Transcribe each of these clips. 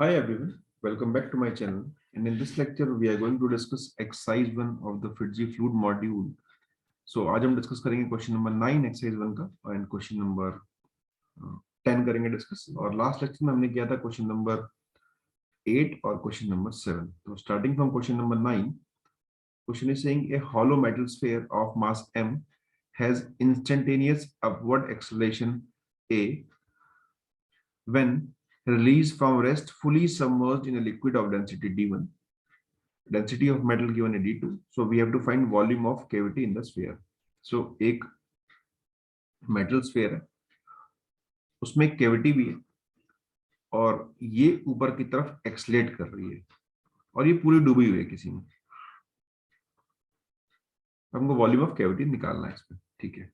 Hi everyone, welcome back to my channel. And in this lecture, we are going to discuss exercise 1 of the FITGI fluid module. So आज हम discuss करेंगे question number 9 exercise 1 का and question number 10 करेंगे discuss. और last lecture में हमने किया था क्वेश्चन नंबर 8 और क्वेश्चन नंबर 7। तो starting from question number 9, question is saying A hollow metal sphere of mass m has instantaneous upward acceleration a when released from rest fully submerged in a liquid of density d1. Density of metal given है d2, so we have to find volume of cavity in the sphere. So एक metal sphere है, उसमें cavity भी है और ये ऊपर की तरफ एक्सलेट कर रही है और ये पूरी डूबी हुई है किसी में। हमको वॉल्यूम ऑफ कैविटी निकालना है इसमें, ठीक है।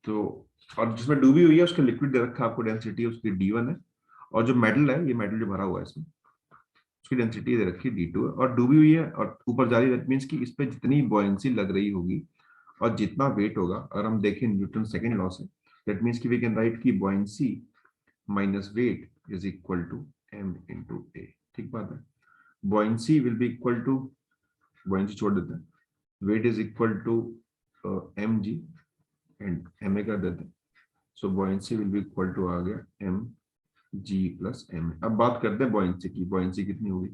तो और जिसमें डूबी हुई है उसका लिक्विड दे रखा है आपको, डेंसिटी उसकी d1 है, और जो मेटल है, ये मेटल जो भरा हुआ है इसमें, उसकी डेंसिटी दे रखी है d2 है और डूबी हुई है और ऊपर जा रही है। दैट मींस कि इस पे जितनी बॉयंसी लग रही होगी और जितना वेट होगा, अगर हम देखें न्यूटन सेकंड लॉ से, दैट मींस कि वी कैन राइट की buoyancy minus weight is equal to m into A. ठीक बात है। Buoyancy will be equal to, buoyancy छोड़ देते हैं, weight is equal to M G and M A कर देते हैं। So buoyancy will be equal to आ गया M G plus M A. अब बात करते हैं बॉयंसी की, बॉयंसी कितनी होगी।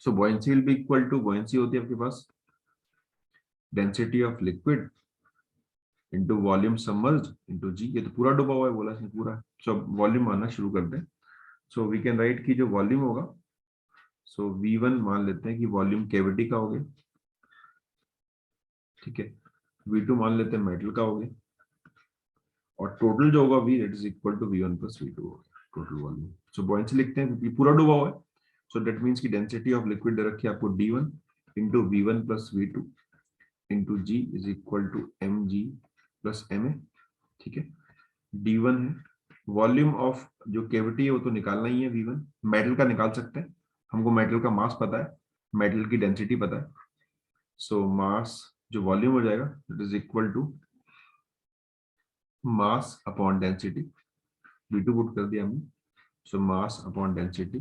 सो buoyancy will be equal to, buoyancy होती है आपके पास density of liquid into volume submerged into G. ये तो पूरा डूबा हुआ है बोला इसने, पूरा। सो वॉल्यूम आना शुरू कर दें। सो वी कैन राइट की जो वॉल्यूम होगा, सो V1 मान लेते हैं कि वॉल्यूम कैविटी का हो गया, ठीक है। V2 मान लेते हैं मेटल का हो गया, और टोटल जो होगा V, that is equal to V1 plus V2 होगा टोटल वॉल्यूम। सो बॉयंसी लिखते हैं क्योंकि पूरा डूबा हुआ है। सो दैट मींस की डेंसिटी ऑफ लिक्विड दे रखी है आपको D1 into V1 plus V2 into G is equal to mg plus ma, ठीक है। D1 है, वॉल्यूम ऑफ जो कैविटी है वो तो निकालना ही है V1, मेटल का निकाल सकते हैं, हमको मेटल का मास पता है, मेटल की डेंसिटी पता है। सो मास जो वॉल्यूम हो जाएगा it is equal to mass upon density, V2 put कर दिया हमने। So mass upon density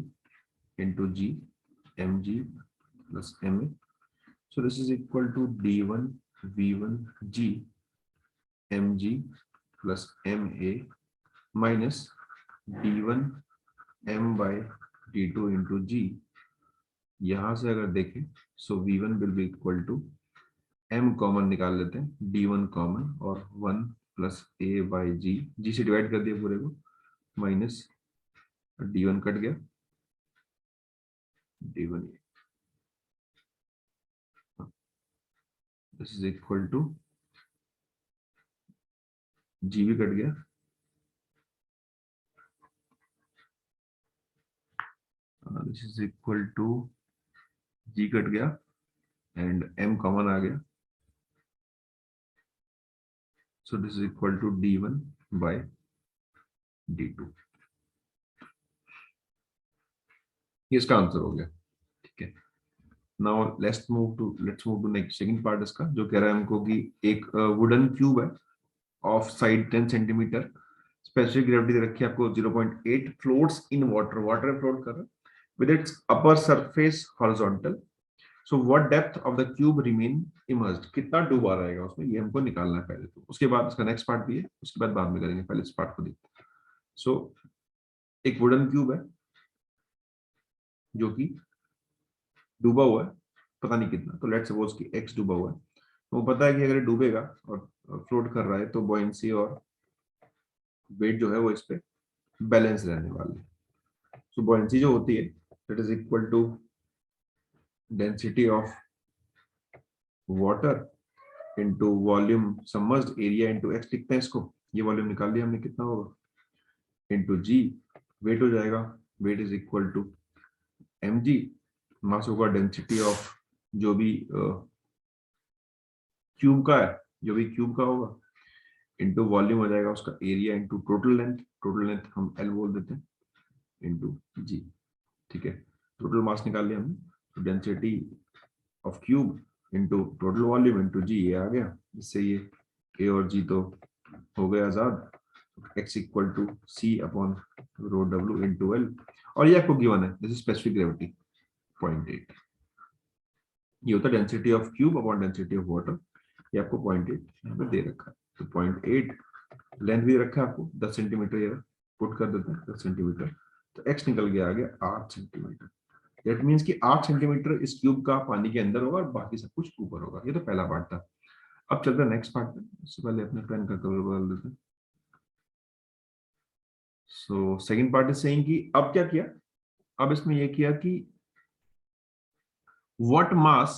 into G M G plus M A. So this is equal to D1 V1 G mg plus ma minus D1 m by D2 into G. यहां से अगर देखें so V1 will be equal to, m common निकाल लेते हैं, D1 common और 1 plus a by जी से divide कर दिया पूरे को, माइनस D1 कट गया, D1 this is equal to, G भी कट गया, this is equal to, G cut गया एंड m कॉमन आ गया। So this is equal to D1 by D2। ये इसका आंसर हो गया, ठीक है। Now let's move to next second part इसका, जो कह रहा है हमको कि एक वुडन क्यूब है of side 10 centimetre, specific gravity दे रखी है आपको 0.8, floats in water, water float कर रहा है with its upper surface horizontal. So what depth of the cube remain emerged, कितना डूबा रहेगा उसमें, ये हमको निकालना है पहले। तो उसके बाद इसका नेक्स्ट पार्ट भी है, उसके बाद में करेंगे, पहले इस पार्ट को देखते हैं। सो एक वुडन क्यूब है जो कि डूबा हुआ है, पता नहीं कितना, तो लेट्स सपोज कि x डूबा हुआ है। तो पता है कि अगर डूबेगा और फ्लोट कर रहा है तो बॉयंसी और वेट जो है वो इस पे बैलेंस रहने वाले हैं। सो बॉयंसी जो होती है that is equal to density of water into volume submerged area into x लिखते हैं इसको। ये वॉल्यूम निकाल लिया हमने, कितना होगा, इनटू जी, वेट हो जाएगा, weight is equal to mg, mass होगा डेंसिटी ऑफ जो भी क्यूब का है, जो भी क्यूब का होगा, इंटू वॉल्यूम हो जाएगा उसका area into total length, total length हम L बोल देते हैं, इंटू जी, ठीक है। टोटल मास निकाल लिया हमने, तो density of cube into total volume into G, ये आ गया। इससे ये ए और जी तो हो गए आजाद। x equal to C upon rho W into L, और ये आपको गिवन है, दिस इज स्पेसिफिक ग्रेविटी 0.8। ये होता है density of cube upon density of water, ये आपको 0.8 यहाँ पे दे रखा है। तो 0.8 लेंथ भी रखा है आपको 10 सेंटीमीटर, ये पुट कर देते हैं 10 सेंटीमीटर, तो x निकल गया आगे 8 सेंटीमीटर। दैट मीन्स कि 8 सेंटीमीटर इस क्यूब का पानी के अंदर होगा और बाकी सब कुछ ऊपर होगा। ये तो पहला पार्ट था। अब चलते हैं नेक्स्ट पार्ट में, उससे पहले अपने पेन का कलर बदल देते हैं। So second part is saying कि अब क्या किया, अब इसमें ये किया कि what mass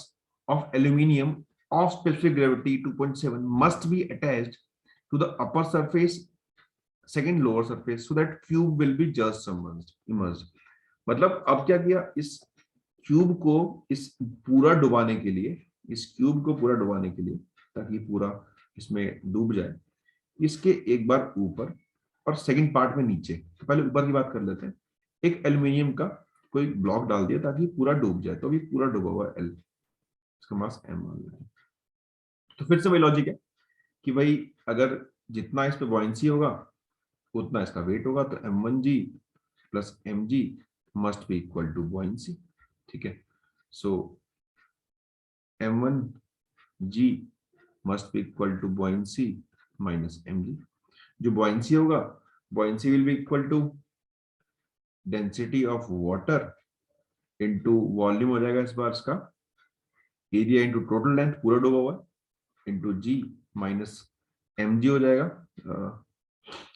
of aluminium of specific gravity 2.7 must be attached to the upper surface, second lower surface, so that cube will be just submerged, immersed। मतलब अब क्या किया, इस क्यूब को इस पूरा डुबाने के लिए, इस क्यूब को पूरा डुबाने के लिए, ताकि पूरा इसमें डूब जाए, इसके एक बार ऊपर और सेकंड पार्ट में नीचे। तो पहले ऊपर की बात कर लेते हैं। एक एल्यूमिनियम का कोई ब्लॉक डाल दिया ताकि पूरा डूब जाए, तो अभी पूरा डूबा हुआ है एल, इसका मास एम मान लें। तो फिर से वही लॉजिक है कि भाई अगर जितना इस पे बॉयंसी होगा उतना इसका वेट होगा, तो m1g plus mg must be equal to buoyancy. ठीक है, so m1g must be equal to buoyancy minus mg। जो बॉयंसी होगा, buoyancy will be equal to density of water into volume हो जाएगा इस बार इसका, एरिया इनटू टोटल लेंथ पूरा डूबा हुआ इनटू जी माइनस mg हो जाएगा।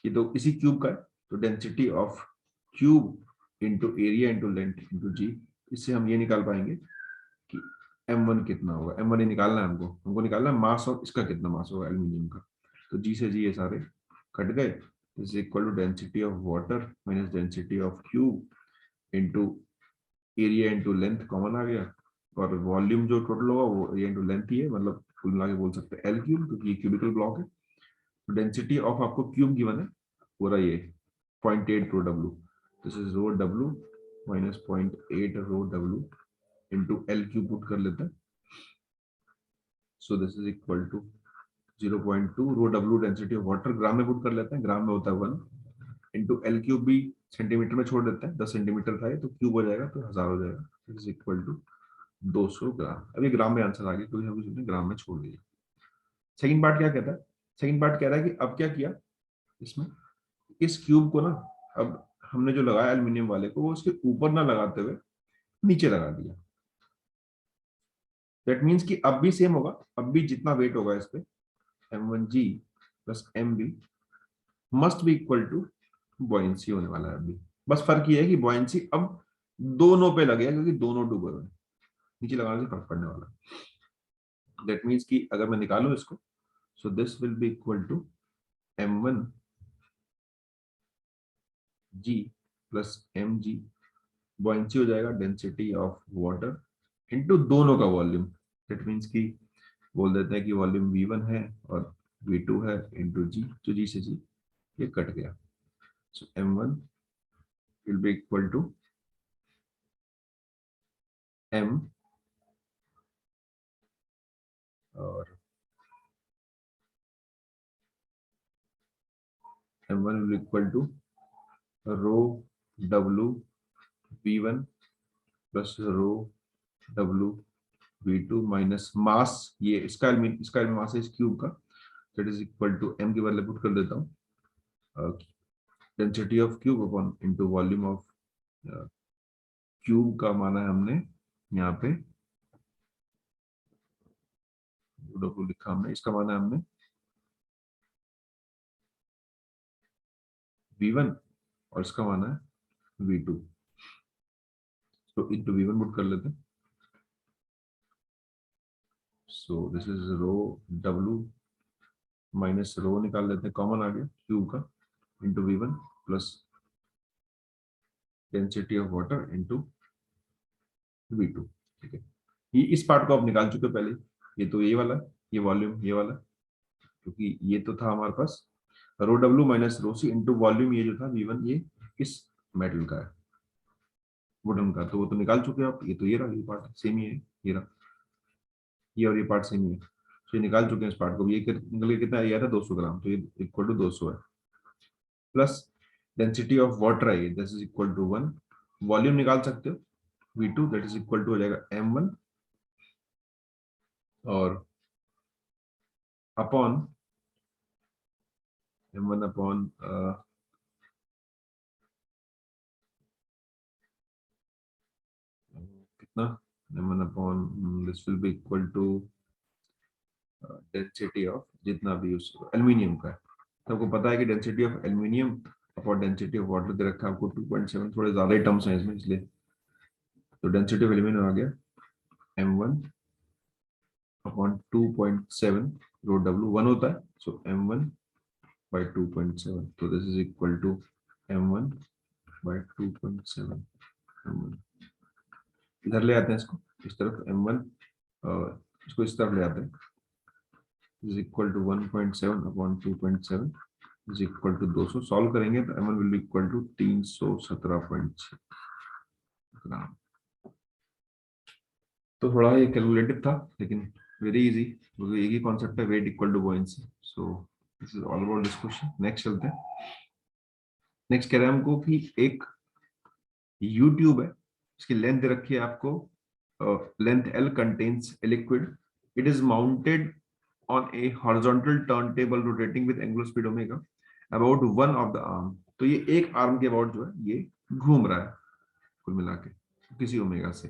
ये तो इसी क्यूब का है, तो density of cube into area into length into G. इससे हम ये निकाल पाएंगे कि m1 कितना होगा। m1 ही निकालना है हमको निकालना है मास ऑफ इसका कितना मास होगा एल्यूमिनियम का। तो जी से जी ये सारे कट गए, is equal to density of water minus density of cube into area into length common आ गया, और वॉल्यूम जो टोटल होगा वो एरिया इनटू लेंथ ही है, मतलब कुल मिला के बोल सकते हैं एल क्यूब, क्योंकि ये क्यूबिकल ब्लॉक है। तो डेंसिटी ऑफ आपको क्यूब गिवन है पूरा ये 0.8 rho W, this is rho W minus 0.8 rho W into L cube put कर लेते हैं। So this is equal to 0.2 rho W density of water gram में पुट कर लेते हैं, ग्राम में होता है 1 इनटू एल क्यूब भी सेंटीमीटर में छोड़ देते हैं, 10 सेंटीमीटर था ये तो क्यूब हो जाएगा तो 1000 हो जाएगा, इट इज इक्वल टू 200 ग्राम। अभी ग्राम में आंसर आ गया क्योंकि हमने ग्राम में छोड़ दिया। सेकंड पार्ट क्या कहता है, सेकंड पार्ट कह रहा है कि अब क्या किया इसमें, इस क्यूब को ना अब हमने जो लगाया एल्यूमिनियम वाले को, वो उसके ऊपर ना लगाते हुए नीचे लगा दिया। दैट मीन्स कि अब भी सेम होगा, अब भी जितना वेट होगा इस पे m1g plus mb must be equal to buoyancy होने वाला है अभी। बस फर्क ये है कि बॉयंसी अब दोनों पे लगेगा क्योंकि दोनों डूबे हुए, नीचे लगाने से फर्क पड़ने वाला है। दैट मीन्स कि अगर मैं निकालूं इसको, so this will be equal to m1g plus mg, buoyancy हो जाएगा डेंसिटी ऑफ वाटर इनटू दोनों का वॉल्यूम। दैट मीन्स कि बोल देते हैं कि वॉल्यूम v1 है और v2 है इनटू जी, तो जी से जी ये कट गया। So m1 will be equal to m और m1 will equal to rho w v1 plus rho w v2 minus mass, ये इसका मास है इस क्यूब का, that is equal to m के बदले पुट कर देता हूँ density of cube upon into volume of cube का माना है हमने यहाँ पे w लिखा हमने, इसका माना है हमने v1 और इसका माना है v2, तो इनटू v1 पुट कर लेते हैं। So this is rho w minus rho निकाल लेते हैं, कॉमन आ गया क्यूब का, into v1 plus density of water into v2। ठीक है, ये इस पार्ट को आप निकाल चुके पहले, ये तो ये वाला, ये वॉल्यूम ये वाला, क्योंकि ये तो था हमारे पास रो w माइनस रो सी इंटू वॉल्यूम, ये जो था v1 ये किस मेटल का है, वुडन का, तो वो तो निकाल चुके आप। ये तो ये रहा, ये पार्ट सेम ही है, ये रहा, ये और ये पार्ट सेम ही है, तो ये निकाल चुके हैं इस पार्ट को। ये निकल के कितना आया था 200 ग्राम, तो ये इक्वल टू 200 है। Plus density of water I this is equal to 1, volume निकाल सकते हो V2 that is equal to हो जाएगा m1 और अपॉन m1 अपॉन कितना m1 upon this will be equal to density of जितना भी यूज एल्यूमिनियम का है, तो आपको पता है कि density of aluminium upon density of water दे रखा है आपको 2.7, थोड़े ज्यादा ही टर्म्स हैं इसमें इसलिए, तो डेंसिटी ऑफ एल्यूमिनियम आ गया m1 अपॉन 2.7 रो w 1 होता है, सो m1 by 2.7, तो this is equal to m1 by 2.7 m1। इधर ले आते हैं इसको इस तरफ m1 इसको इस तरफ ले आते हैं is equal to 1.7 upon 2.7 is equal to 200, solve करेंगे तो m1 will be equal to 317.6 ग्राम। तो थोड़ा ये कैलकुलेटिव था लेकिन वेरी इजी, क्योंकि एक ही कॉन्सेप्ट है weight equal to buoyancy. So this is all about this question. Next चलते हैं। नेक्स्ट कह रहे हैं हमको कि एक यूट्यूब है, इसकी लेंथ दे रखी है आपको, length L contains a liquid, it is mounted on a horizontal turntable rotating with angular speed omega about one of the arm। तो ये एक आर्म के अबाउट जो है ये घूम रहा है कुल मिला के किसी ओमेगा से।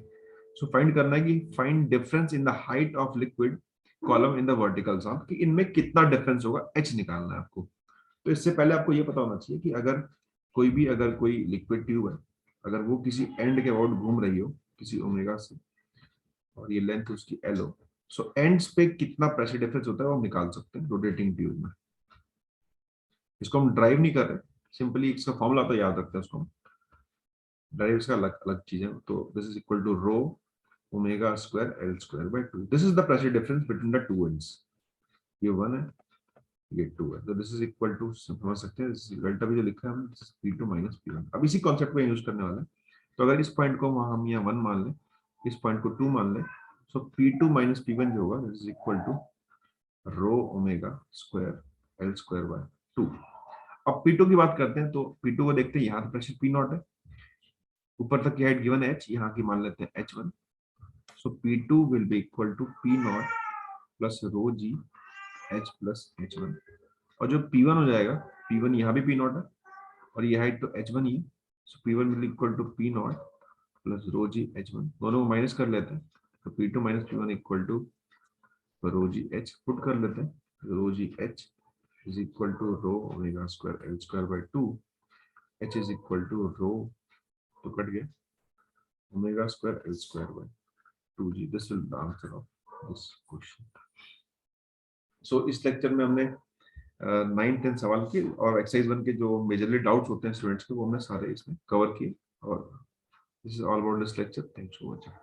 सो फाइंड करना है कि find difference in the height of liquid column in the vertical arm, कि इनमें कितना डिफरेंस होगा, h निकालना है आपको। तो इससे पहले आपको ये पता होना चाहिए कि अगर कोई लिक्विड ट्यूब है, अगर वो किसी एंड के अबाउट घूम रही हो किसी ओमेगा से और ये लेंथ उसकी L हो, सो एंड्स पे कितना प्रेशर डिफरेंस होता है वो हम निकाल सकते हैं रोटेटिंग ट्यूब में। इसको हम ड्राइव नहीं कर रहे, सिंपली इसका फॉर्मूला तो याद रखते हैं, उसको ड्राइव इसका अलग अलग चीज है। तो this is equal to rho omega square L square by 2, this is the pressure difference between the two ends. ये 1 है ये 2 है, तो दिस इज इक्वल टू, समझ सकते हैं डेल्टा भी जो लिखा है हमने P2 माइनस P1। अब इसी कॉन्सेप्ट को यूज करने वाले हैं। तो अगर इस पॉइंट को हम यहाँ 1 मान लें, इस पॉइंट को 2 मान लें, सो P2 माइनस P1 जो होगा this is equal to rho omega square L square by 2। अब P2 की बात करते हैं, तो P2 को देखते हैं, यहाँ तो प्रेशर P0 है, ऊपर तक की हाइट गिवन है h, यहाँ की मान लेते हैं h1, so P2 will be equal to P0 plus rho ji h plus h1, और जो P1 हो जाएगा, P1 यहाँ भी P0 है और ये हाइट तो h1 ही है, so P1 will equal to P0 plus rho G h1, दोनों को माइनस कर लेते हैं, तो P2 minus P1 equal to rho ji h, put कर लेते हैं, rho ji h is equal to rho omega square L square by 2, h is equal to rho, तो कट गया, omega square L square by 2g, this will the answer of this question. So इस lecture में हमने 9-10 सवाल किए और exercise 1 के जो मेजरली डाउट्स होते हैं स्टूडेंट्स के वो हमने सारे इसमें कवर किए। और this is all about this lecture, thanks for watching.